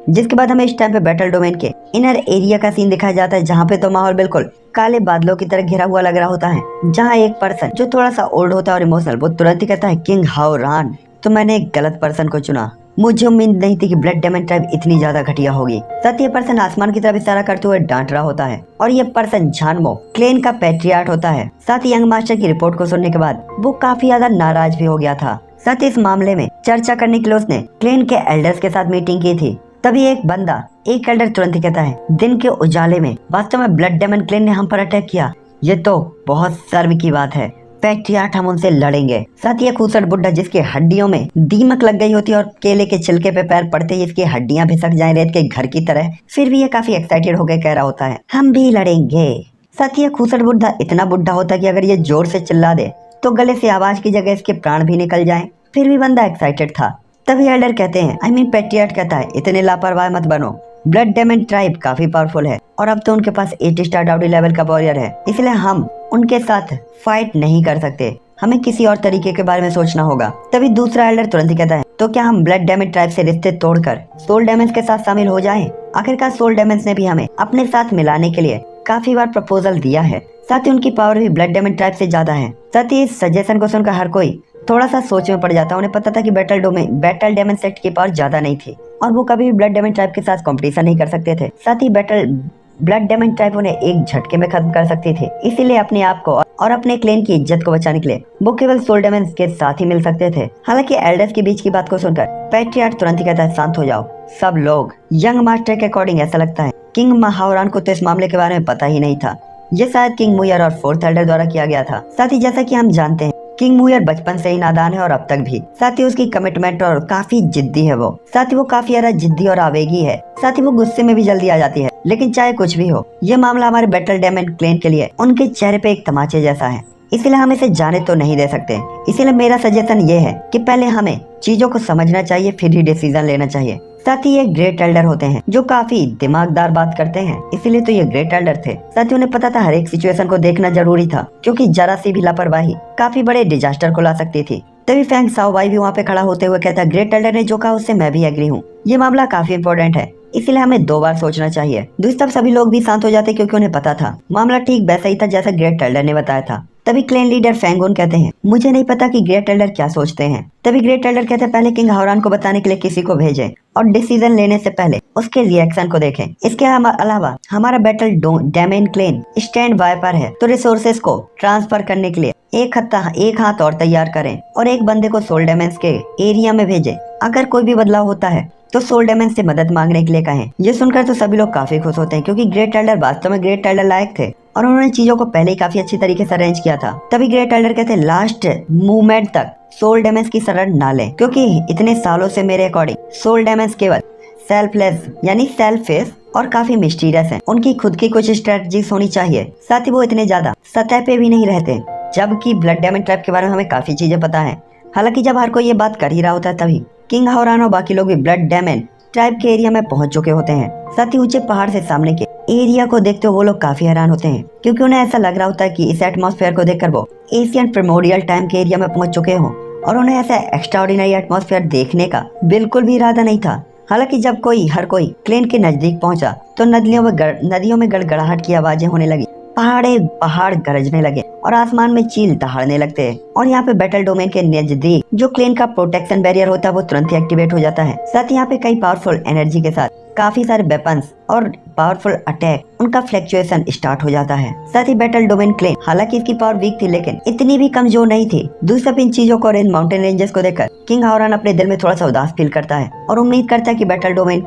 जिसके बाद हमें इस टाइम पे बैटल डोमेन के इनर एरिया का सीन दिखाया जाता है, जहाँ पे तो माहौल बिल्कुल काले बादलों की तरह घिरा हुआ लग रहा होता है। जहाँ एक पर्सन जो थोड़ा सा ओल्ड होता है और इमोशनल, वो तुरंत ही कहता है किंग हावरान, तो मैंने एक गलत पर्सन को चुना। मुझे उम्मीद नहीं थी कि ब्लड डेमन ट्राइब इतनी ज्यादा घटिया होगी। साथ ही ये पर्सन आसमान की तरफ इशारा करते हुए डांट रहा होता है और ये पर्सन झानमो क्लेन का पैट्रियार्ट होता है। साथ ही यंग मास्टर की रिपोर्ट को सुनने के बाद वो काफी ज्यादा नाराज भी हो गया था। साथ ही इस मामले में चर्चा करने के लिए उसने क्लेन के एल्डर्स के साथ मीटिंग की थी। तभी एक एल्डर तुरंत ही कहता है, दिन के उजाले में वास्तव में ब्लड डेमन क्लेन ने हम पर अटैक किया। ये तो बहुत शर्म की बात है। पैट्रियार्ट हम उनसे लड़ेंगे। साथ ही एक खूबसूरत बुड्ढा जिसके हड्डियों में दीमक लग गई होती है और केले के छिलके पे पैर पड़ते ही इसकी हड्डियां भिसक जाए रेत के घर की तरह, फिर भी ये काफी एक्साइटेड होकर कह रहा होता है, हम भी लड़ेंगे। साथ ही एक खूबसूरत बुड्ढा इतना बुड्ढा होता है कि अगर ये जोर से चिल्ला दे तो गले से आवाज की जगह इसके प्राण भी निकल जाए। फिर भी बंदा एक्साइटेड था। तभी एल्डर कहते हैं, पैट्रियार्ट कहता है, इतने लापरवाह मत बनो। ब्लड डेमन ट्राइब काफी पावरफुल है और अब तो उनके पास 8 स्टार डाउडी लेवल का वॉरियर है, इसलिए हम उनके साथ फाइट नहीं कर सकते। हमें किसी और तरीके के बारे में सोचना होगा। तभी दूसरा एल्डर तुरंत ही कहता है, तो क्या हम ब्लड डेमन ट्राइब से रिश्ते तोड़कर सोल डेमन्स के साथ शामिल हो जाएं? आखिरकार सोल डेमन्स ने भी हमें अपने साथ मिलाने के लिए काफी बार प्रपोजल दिया है। साथ ही उनकी पावर भी ब्लड डेमन ट्राइब से ज्यादा है। साथ ही इस सजेशन को सुनकर हर कोई थोड़ा सा सोच में पड़ जाता। उन्हें पता था कि बैटल डेमन सेट की पावर ज्यादा नहीं थी और वो कभी भी ब्लड डेमन ट्राइब के साथ कंपटीशन नहीं कर सकते थे। साथ ही ब्लड डेमन ट्राइब उन्हें एक झटके में खत्म कर सकती थी। इसीलिए अपने आप को और अपने क्लेन की इज्जत को बचाने के लिए वो केवल सोल डेमन्स के साथ ही मिल सकते थे। हालांकि एल्डर्स के बीच की बात को सुनकर पैट्रियार्ट तुरंत ही कहता है, शांत हो जाओ सब लोग। यंग मास्टर के अकॉर्डिंग ऐसा लगता है किंग महावरान को तो इस मामले के बारे में पता ही नहीं था। ये शायद किंग मुयर और फोर्थ एल्डर द्वारा किया गया था। साथ ही जैसा कि हम जानते हैं किंग मुयर बचपन से ही नादान है और अब तक भी। साथ ही उसकी कमिटमेंट और काफी जिद्दी है वो। साथ ही वो काफी ज्यादा जिद्दी और आवेगी है। साथ ही वो गुस्से में भी जल्दी आ जाती है। लेकिन चाहे कुछ भी हो, ये मामला हमारे बैटल डेमन क्लेन के लिए उनके चेहरे पे एक तमाचे जैसा है, इसलिए हम इसे जाने तो नहीं दे सकते। इसीलिए मेरा सजेशन ये है कि पहले हमें चीजों को समझना चाहिए, फिर ही डिसीजन लेना चाहिए। साथ ही ये ग्रेट एल्डर होते हैं जो काफी दिमागदार बात करते हैं, इसीलिए तो ये ग्रेट एल्डर थे। साथ ही उन्हें पता था हर एक सिचुएशन को देखना जरूरी था, क्योंकि जरा सी भी लापरवाही काफी बड़े डिजास्टर को ला सकती थी। तभी फैंग साओबाई भी वहाँ पे खड़ा होते हुए कहता, ग्रेट एल्डर ने जो कहा उससे मैं भी एग्री हूँ। ये मामला काफी इम्पोर्टेंट है, इसलिए हमें 2 बार सोचना चाहिए। दूसरी तरफ सभी लोग भी शांत हो जाते क्योंकि उन्हें पता था मामला ठीक वैसा ही था जैसा ग्रेट एल्डर ने बताया था। तभी क्लेन लीडर फैंगोन कहते हैं, मुझे नहीं पता कि ग्रेट एल्डर क्या सोचते हैं। तभी ग्रेट एल्डर कहते हैं, पहले किंग हावरान को बताने के लिए किसी को भेजें और डिसीजन लेने से पहले उसके रिएक्शन को देखें। इसके अलावा हमारा battle demon clan stand by पर है, तो रिसोर्सेज को ट्रांसफर करने के लिए एक हाथ और तैयार करें और एक बंदे को सोल डेमन्स के एरिया में भेजें। अगर कोई भी बदलाव होता है तो सोल डेमन से मदद मांगने के लिए कहें। ये सुनकर तो सभी लोग काफी खुश होते हैं क्योंकि ग्रेट एल्डर वास्तव में ग्रेट एल्डर लायक थे और उन्होंने चीजों को पहले ही काफी अच्छी तरीके से अरेंज किया था। तभी ग्रेट एल्डर कहते हैं, लास्ट मूवमेंट तक सोल डेमन्स की शरण ना लें, क्योंकि इतने सालों से मेरे अकॉर्डिंग सोल डेमन्स केवल सेल्फलेस यानी सेल्फिश और काफी मिस्टीरियस हैं। उनकी खुद की कुछ स्ट्रेटजीज होनी चाहिए। साथ ही वो इतने ज्यादा सतह पे भी नहीं रहते, जबकि ब्लड डेमन ट्रैप के बारे में हमें काफी चीजें पता है। हालांकि जब हर कोई ये बात कर ही रहा होता है तभी किंग हावरान और बाकी लोग भी ब्लड डेमन ट्राइब के एरिया में पहुंच चुके होते हैं। साथ ही ऊंचे पहाड़ से सामने के एरिया को देखते हुए वो लोग काफी हैरान होते हैं, क्योंकि उन्हें ऐसा लग रहा होता है कि इस एटमॉस्फेयर को देखकर वो एशियन प्रिमोडियल टाइम के एरिया में पहुंच चुके हों और उन्हें ऐसा एक्स्ट्राऑर्डिनरी एटमॉस्फेयर देखने का बिल्कुल भी इरादा नहीं था। हालांकि जब हर कोई क्लेन के नजदीक पहुंचा तो नदियों में गड़गड़ाहट की आवाजें होने लगी, पहाड़ गरजने लगे और आसमान में चील दहाड़ने लगते हैं। और यहाँ पे बैटल डोमेन के नजदीक जो क्लेन का प्रोटेक्शन बैरियर होता है वो तुरंत ही एक्टिवेट हो जाता है। साथ ही यहाँ पे कई पावरफुल एनर्जी के साथ काफी सारे वेपन्स और पावरफुल अटैक उनका फ्लक्चुएशन स्टार्ट हो जाता है। साथ ही बैटल डोमेन क्लेन हालांकि इसकी पावर वीक थी लेकिन इतनी भी कमजोर नहीं थी। दूसरा इन चीजों को और इन माउंटेन रेंजेस को देखकर किंग हावरान अपने दिल में थोड़ा सा उदास फील करता है और उम्मीद करता है कि बैटल डेमन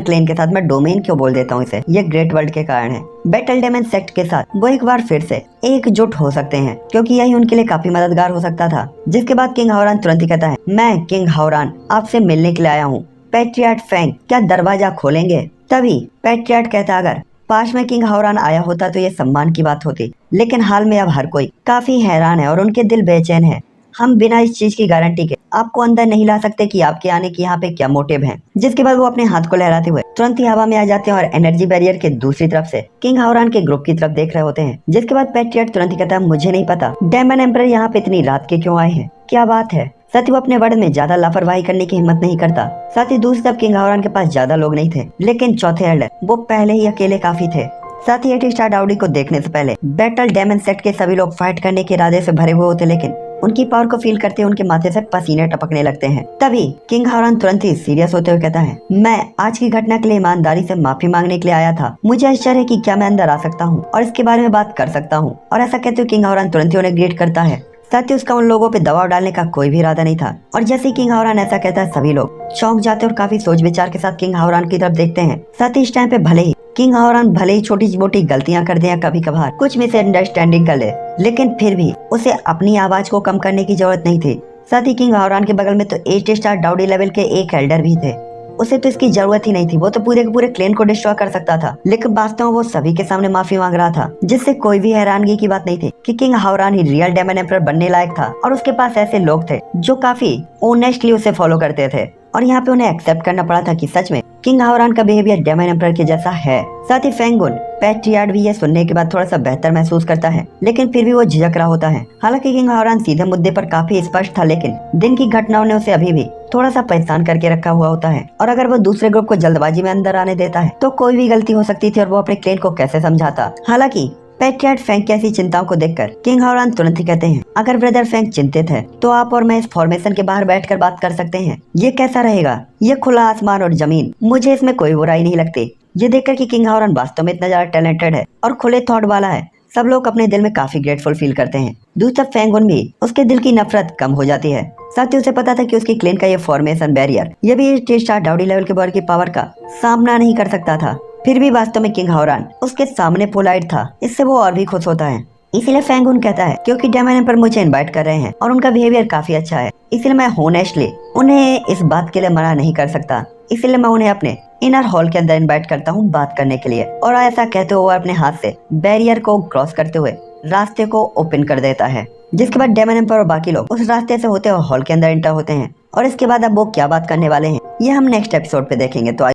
क्लेन के साथ मैं डोमेन क्यों बोल देता हूँ इसे, ये ग्रेट वर्ल्ड के कारण है, बैटल डेमन सेक्ट के साथ वो एक बार फिर से एकजुट हो सकते हैं, क्योंकि यही उनके लिए काफी मददगार हो सकता था। जिसके बाद किंग हावरान तुरंत ही कहता है, मैं किंग हावरान आपसे मिलने के लिए आया हूँ। पैट्रियार्ट फैंग क्या दरवाजा खोलेंगे? तभी पैट्रियार्ट कहता, अगर पास में किंग हावरान आया होता तो ये सम्मान की बात होती, लेकिन हाल में अब हर कोई काफी हैरान है और उनके दिल बेचैन है। हम बिना इस चीज की गारंटी के आपको अंदर नहीं ला सकते कि आपके आने की यहाँ पे क्या मोटिव है। जिसके बाद वो अपने हाथ को लहराते हुए तुरंत ही हवा में आ जाते हैं और एनर्जी बैरियर के दूसरी तरफ से किंग हावरान के ग्रुप की तरफ देख रहे होते हैं। जिसके बाद पैट्रियट तुरंत ही कहता है, मुझे नहीं पता डेमन एम्परर यहाँ पे इतनी रात के क्यों आए हैं, क्या बात है। साथ ही वो अपने वर्ड में ज्यादा लापरवाही करने की हिम्मत नहीं करता। साथ ही दूसरी तरफ किंग हावरान के पास ज्यादा लोग नहीं थे, लेकिन चौथे एल्डर वो पहले ही अकेले काफी थे। साथ ही 8 स्टार डाउडी को देखने से पहले बैटल डेमन सेट के सभी लोग फाइट करने के इरादे से भरे हुए होते, लेकिन उनकी पावर को फील करते उनके माथे से पसीने टपकने लगते हैं। तभी किंग हावरान तुरंत ही सीरियस होते हुए कहता है, मैं आज की घटना के लिए ईमानदारी से माफी मांगने के लिए आया था। मुझे आश्चर्य है कि क्या मैं अंदर आ सकता हूँ और इसके बारे में बात कर सकता हूँ। और ऐसा कहते हुए किंग हावरान तुरंत ही उन्हें ग्रीट करता है। साथ ही उसका उन लोगों पे दबाव डालने का कोई भी इरादा नहीं था। और जैसे ही किंग हावरान ऐसा कहता है, सभी लोग चौंक जाते और काफी सोच विचार के साथ किंग हावरान की तरफ देखते हैं। साथ ही इस टाइम पे भले ही किंग हावरान छोटी मोटी गलतियां कर दे या कभी कभार कुछ मिसअंडरस्टैंडिंग कर ले, लेकिन फिर भी उसे अपनी आवाज को कम करने की जरूरत नहीं थी। साथ ही किंग हावरान के बगल में तो 8 स्टार डाउडी लेवल के एक एल्डर भी थे। उसे तो इसकी जरूरत ही नहीं थी, वो तो पूरे के पूरे क्लेन को डिस्ट्रॉय कर सकता था। लेकिन वास्तव में वो सभी के सामने माफी मांग रहा था, जिससे कोई भी हैरानगी की बात नहीं थी कि किंग हावरान ही रियल डेमन एम्परर बनने लायक था। और उसके पास ऐसे लोग थे जो काफी ऑनेस्टली उसे फॉलो करते थे। और यहाँ पे उन्हें एक्सेप्ट करना पड़ा था कि सच में किंग हावरान का बिहेवियर डेमन एम्परर के जैसा है। साथ ही फेंगुन पैट्रियार्ड भी ये सुनने के बाद थोड़ा सा बेहतर महसूस करता है, लेकिन फिर भी वो झिझक रहा होता है। हालांकि किंग हावरान सीधे मुद्दे पर काफी स्पष्ट था, लेकिन दिन की घटनाओं ने उसे अभी भी थोड़ा सा परेशान करके रखा हुआ होता है। और अगर वो दूसरे ग्रुप को जल्दबाजी में अंदर आने देता है तो कोई भी गलती हो सकती थी और वो अपने क्लेन को कैसे समझाता। हालांकि पैट्रियट फैंक की ऐसी चिंताओं को देखकर किंग हावरान तुरंत ही कहते हैं, अगर ब्रदर फैंक चिंतित है तो आप और मैं इस फॉर्मेशन के बाहर बैठकर बात कर सकते हैं। ये कैसा रहेगा? ये खुला आसमान और जमीन, मुझे इसमें कोई बुराई नहीं लगती। ये देखकर कि किंग हावरान वास्तव में इतना ज्यादा टैलेंटेड है और खुले थॉट वाला है, सब लोग अपने दिल में काफी ग्रेटफुल फील करते हैं। दूसरी तरफ फेंगुन भी उसके दिल की नफरत कम हो जाती है। साथ ही उसे पता था कि उसकी क्लेन का ये फॉर्मेशन बैरियर ये भी 8 स्टार डाउडी लेवल के बॉर्डर की पावर का सामना नहीं कर सकता था। फिर भी वास्तव में किंग हावरान उसके सामने पोलाइट था, इससे वो और भी खुश होता है। इसीलिए फेंगुन कहता है, क्योंकि डेमन एम्परर मुझे इनवाइट कर रहे हैं और उनका बिहेवियर काफी अच्छा है, इसलिए मैं होनेस्टली उन्हें इस बात के लिए मना नहीं कर सकता। इसलिए मैं उन्हें अपने इनर हॉल के अंदर इनवाइट करता हूँ बात करने के लिए। और ऐसा कहते हुए अपने हाथ से बैरियर को क्रॉस करते हुए रास्ते को ओपन कर देता है। जिसके बाद डेमन एम्परर और बाकी लोग उस रास्ते से होते हुए हॉल के अंदर एंटर होते हैं। और इसके बाद अब वो क्या बात करने वाले हैं ये हम नेक्स्ट एपिसोड पे देखेंगे। तो